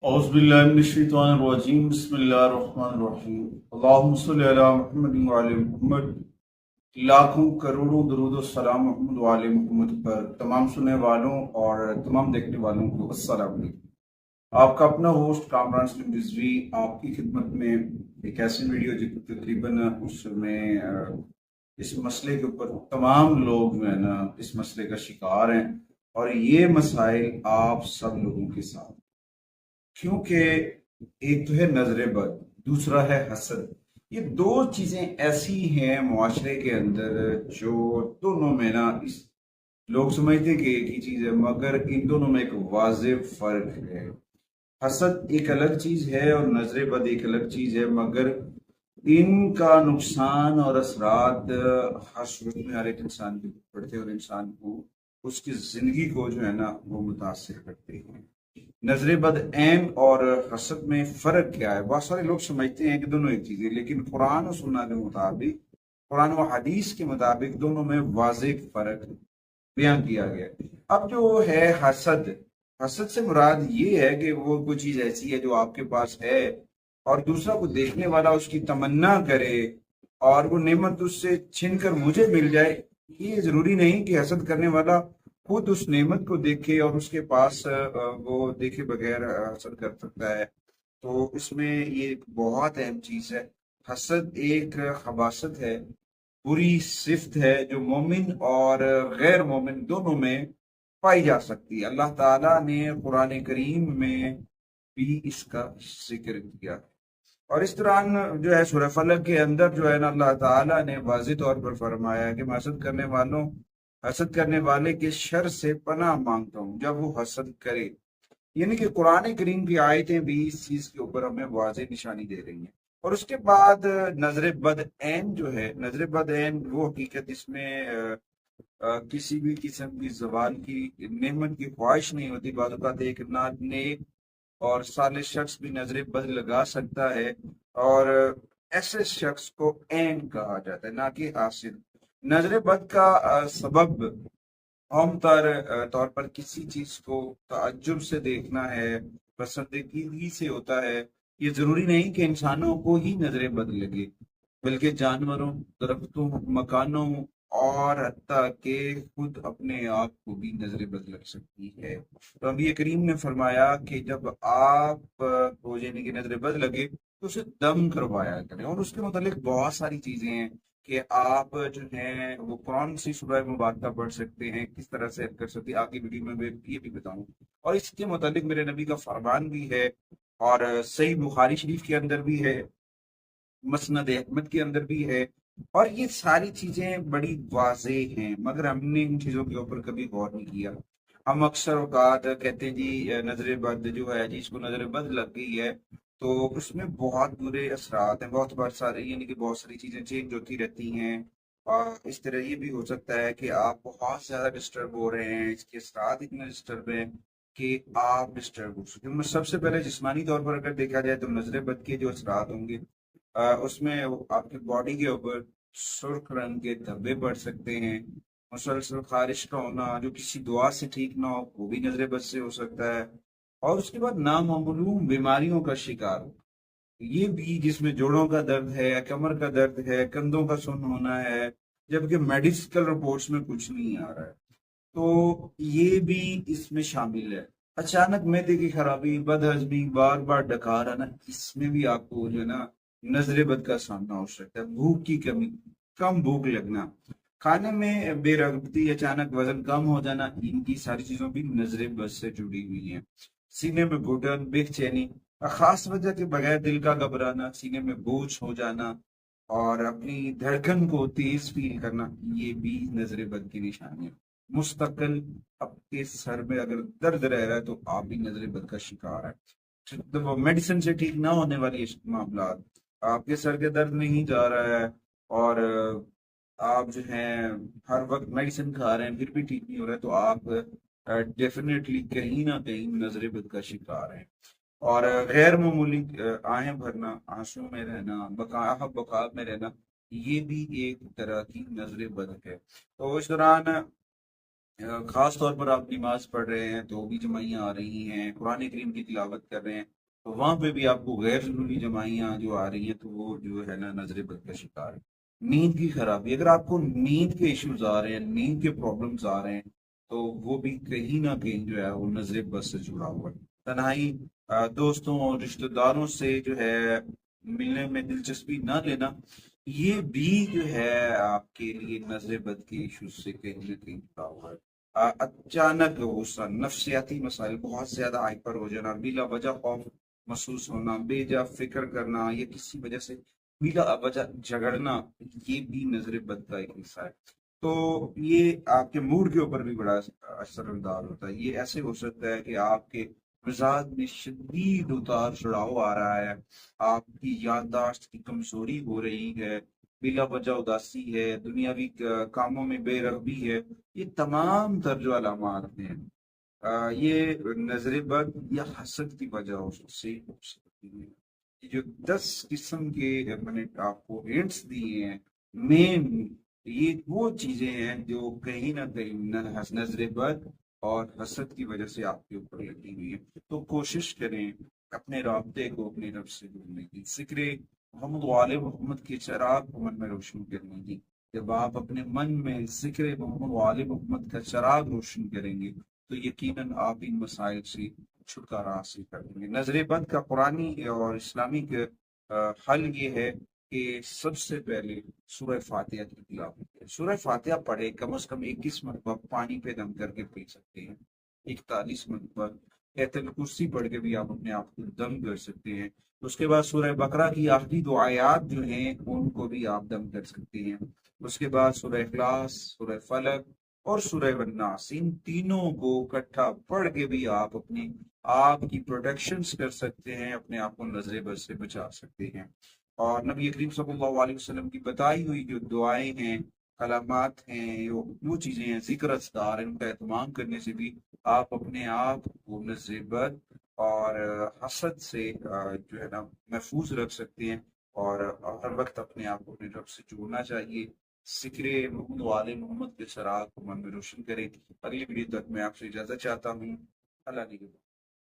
औज़ुबिल्लाहिमिनश्शैतानिर्रजीम बिस्मिल्लाहिर्रहमानिर्रहीम अल्लाहुम्मा सल्लि अला मुहम्मद व आले मुहम्मद। लाखों करोड़ों दरूद और सलाम मोहम्मद व आले मुहम्मद पर तमाम सुनने वालों और तमाम देखने वालों को अस्सलाम वालेकुम। आपका अपना होस्ट कामरान सलीम रिजवी आपकी खिदमत में एक ऐसी वीडियो जो तकरीबन उसमें इस मसले के ऊपर तमाम लोग जो है ना इस मसले का शिकार हैं और ये मसाइल आप सब लोगों के साथ, क्योंकि एक तो है नजर बद, दूसरा है हसद। ये दो चीजें ऐसी हैं मुआशरे के अंदर जो दोनों में ना इस लोग समझते हैं कि एक ही चीज है, मगर इन दोनों में एक वाज़ेह फर्क है। हसद एक अलग चीज है और नजर बद एक अलग चीज है, मगर इनका नुकसान और असरात हर सूरत में हर एक इंसान के ऊपर पड़ते हैं और इंसान को उसकी जिंदगी को जो है ना वो मुतासिर करते हैं। नजर बद ऐन और हसद में फर्क क्या है? बहुत सारे लोग समझते हैं कि दोनों एक चीज है, लेकिन कुरान और सुन्नत के मुताबिक, कुरान व हदीस के मुताबिक दोनों में वाज़ेह फर्क बयान किया गया है। अब जो है हसद, हसद से मुराद ये है कि वो कोई चीज ऐसी है जो आपके पास है और दूसरा को देखने वाला उसकी तमन्ना करे और वो नेमत उससे छीन कर मुझे मिल जाए। ये जरूरी नहीं कि हसद करने वाला खुद उस नेमत को देखे और उसके पास वो देखे बगैर हसद कर सकता है। तो इसमें ये एक बहुत अहम चीज है। हसद एक खबासत है, बुरी सिफ्त है जो मोमिन और गैर मोमिन दोनों में पाई जा सकती है। अल्लाह ताला ने कुरान करीम में भी इसका जिक्र किया और इस दौरान जो है सूरह फलक के अंदर जो है ना अल्लाह ताला ने वाज़ेह तौर पर फरमाया कि मैं हसद करने वाले के शर से पनाह मांगता हूँ जब वो हसद करे। यानी कि कुरान करीम की आयतें भी इस चीज के ऊपर हमें वाज़ेह निशानी दे रही हैं। और उसके बाद नजर बद ऐन जो है, नजर बद ऐन वो हकीकत जिसमें किसी भी किस्म की जबान की नेमत की ख्वाहिश नहीं होती। बाद औक़ात एक ना नेक और साले शख्स भी नजर बद लगा सकता है और ऐसे शख्स को ऐन कहा जाता है, ना कि हासिल। नजर बद का सबब आम तौर पर किसी चीज को ताज्जुब से देखना है, पसंदीदगी से होता है। ये जरूरी नहीं कि इंसानों को ही नजर बद लगे, बल्कि जानवरों, दरख्तों, मकानों और हत्ता के खुद अपने आप को भी नजर बद लग सकती है। तो नबी करीम ने फरमाया कि जब आप को यानी कि नजर बद लगे तो उसे दम करवाया करें। और उसके मुतालिक बहुत सारी चीजें हैं कि आप जो है वो कौन सी सूरह मुबारक पढ़ सकते हैं, किस तरह से कर सकते हैं, आगे वीडियो में मैं ये भी बताऊं। और इसके मुतालिक मेरे नबी का फरमान भी है और सही बुखारी शरीफ के अंदर भी है, मसनद अहमद के अंदर भी है। और ये सारी चीजें बड़ी वाज़ेह हैं, मगर हमने इन चीजों के ऊपर कभी गौर नहीं किया। हम अक्सर औकात कहते हैं जी नजर बद जो है, जिसको नजर बद लग गई है तो उसमें बहुत बुरे असरात हैं, बहुत बार सारे यानी कि बहुत सारी चीजें चेंज होती रहती हैं। और इस तरह ये भी हो सकता है कि आप बहुत ज्यादा डिस्टर्ब हो रहे हैं, इसके असरात इतने डिस्टर्ब हैं कि आप डिस्टर्ब हो सकते हैं। सबसे पहले जिस्मानी तौर पर अगर देखा जाए तो नजर बद के जो असरात होंगे उसमें आपकी बॉडी के ऊपर सुर्ख रंग के धब्बे पड़ सकते हैं। मुसलसल खारिश का होना जो किसी दुआ से ठीक ना हो वो भी नजर बद से हो सकता है। और उसके बाद नामालूम बीमारियों का शिकार हो, ये भी, जिसमें जोड़ों का दर्द है, कमर का दर्द है, कंधों का सुन्न होना है, जबकि मेडिकल रिपोर्ट्स में कुछ नहीं आ रहा है, तो ये भी इसमें शामिल है। अचानक मैदे की खराबी, बदहजमी, बार बार डकार आना, इसमें भी आपको जो है ना नजर बद का सामना हो सकता है। भूख की कमी, कम भूख लगना, खाने में बेरगबती, अचानक वजन कम हो जाना, इनकी सारी चीजों भी नजर बद से जुड़ी हुई हैं। सीने में घुटन, बेचैनी, खास वजह के बगैर दिल का घबराना, सीने में बोझ हो जाना और अपनी धड़कन को तेज फील करना, ये भी नजर बद की निशानी है। मुस्तकिल आपके सर में अगर दर्द रह रहा है तो आप भी नजर बद का शिकार है। तो मेडिसिन से ठीक ना होने वाली मामला, आपके सर के दर्द नहीं जा रहा है और आप जो है हर वक्त मेडिसिन खा रहे हैं फिर भी ठीक नहीं हो रहा है, तो आप डेफिनेटली कहीं ना कहीं नजर बद का शिकार है। और गैर मामूली आहें भरना, आंसू में रहना, बकाब में रहना, ये भी एक तरह की नजर बद है। तो इस दौरान खास तौर पर आप नमाज पढ़ रहे हैं तो भी जमाइयाँ आ रही हैं, कुरान करीम की तिलावत कर रहे हैं تو وہاں پہ بھی آپ کو غیر ضروری جمائیاں جو آ رہی ہیں تو وہ جو ہے نا نظر بد کا شکار ہے۔ نیند کی خرابی، اگر آپ کو نیند کے ایشوز آ رہے ہیں، نیند کے پرابلمز آ رہے ہیں، تو وہ بھی کہیں نہ کہیں جو ہے وہ نظر بد سے جڑا ہوا ہے۔ تنہائی، دوستوں اور رشتہ داروں سے جو ہے ملنے میں دلچسپی نہ لینا، یہ بھی جو ہے آپ کے لیے نظر بد کے ایشوز سے کہیں نہ کہیں جڑا ہوا ہے۔ اچانک غصہ، نفسیاتی مسائل، بہت زیادہ ہائپر ہو جانا، بلا وجہ خوف محسوس ہونا، بے جا فکر کرنا یا کسی وجہ سے بلا وجہ جھگڑنا، یہ بھی نظر بد کا ایک حصہ ہے۔ تو یہ آپ کے موڈ کے اوپر بھی بڑا اثر انداز ہوتا ہے۔ یہ ایسے ہو سکتا ہے کہ آپ کے مزاج میں شدید اتار چڑھاؤ آ رہا ہے، آپ کی یادداشت کی کمزوری ہو رہی ہے، بلا وجہ اداسی ہے، دنیاوی کاموں میں بے رغبی ہے، یہ تمام تر جو علامات ہیں یہ نظر بد یا حسد کی وجہ سے ہو سکتی ہیں۔ یہ جو 10 قسم کے میں نے آپ کو ہنٹس دیے ہیں، مین یہ وہ چیزیں ہیں جو کہیں نہ کہیں نظر بد اور حسد کی وجہ سے آپ کے اوپر لگی ہوئی ہے۔ تو کوشش کریں اپنے رابطے کو اپنے رب سے جوڑنے کی، ذکر محمد وآل محمد کے چراغ کو من میں روشن کرنے کی۔ جب آپ اپنے من میں ذکر محمد وآل محمد کا چراغ روشن کریں گے تو یقیناً آپ ان مسائل سے چھٹکارا حاصل کر لیں گے۔ نظر بد کا قرآنی اور اسلامی حل یہ ہے کہ سب سے پہلے سورہ فاتحہ کی تلاوت کریں۔ سورہ فاتحہ پڑھے، کم از کم 21 مرتبہ پانی پہ دم کر کے پی سکتے ہیں، 41 مرتبہ ایت الکرسی پڑھ کے بھی آپ اپنے آپ کو دم کر سکتے ہیں۔ اس کے بعد سورہ بقرہ کی آخری دو آیات جو ہیں ان کو بھی آپ دم کر سکتے ہیں۔ اس کے بعد سورہ اخلاص، سورہ فلق اور سورہ الناس، ان تینوں کو اکٹھا پڑھ کے بھی آپ اپنی آپ کی پروٹیکشنز کر سکتے ہیں، اپنے آپ کو نظر بد سے بچا سکتے ہیں۔ اور نبی کریم صلی اللہ علیہ وسلم کی بتائی ہوئی جو دعائیں ہیں، کلمات ہیں، وہ چیزیں ہیں، ذکر اذکار، ان کا اہتمام کرنے سے بھی آپ اپنے آپ کو نظر بد اور حسد سے جو ہے نا محفوظ رکھ سکتے ہیں۔ اور ہر وقت اپنے آپ کو اپنے رب سے جوڑنا چاہیے۔ ذکر محمد وآل محمد کے چراغ کو من میں روشن کریں۔ اگلی ویڈیو تک میں آپ سے اجازت چاہتا ہوں۔ اللہ نگہبان۔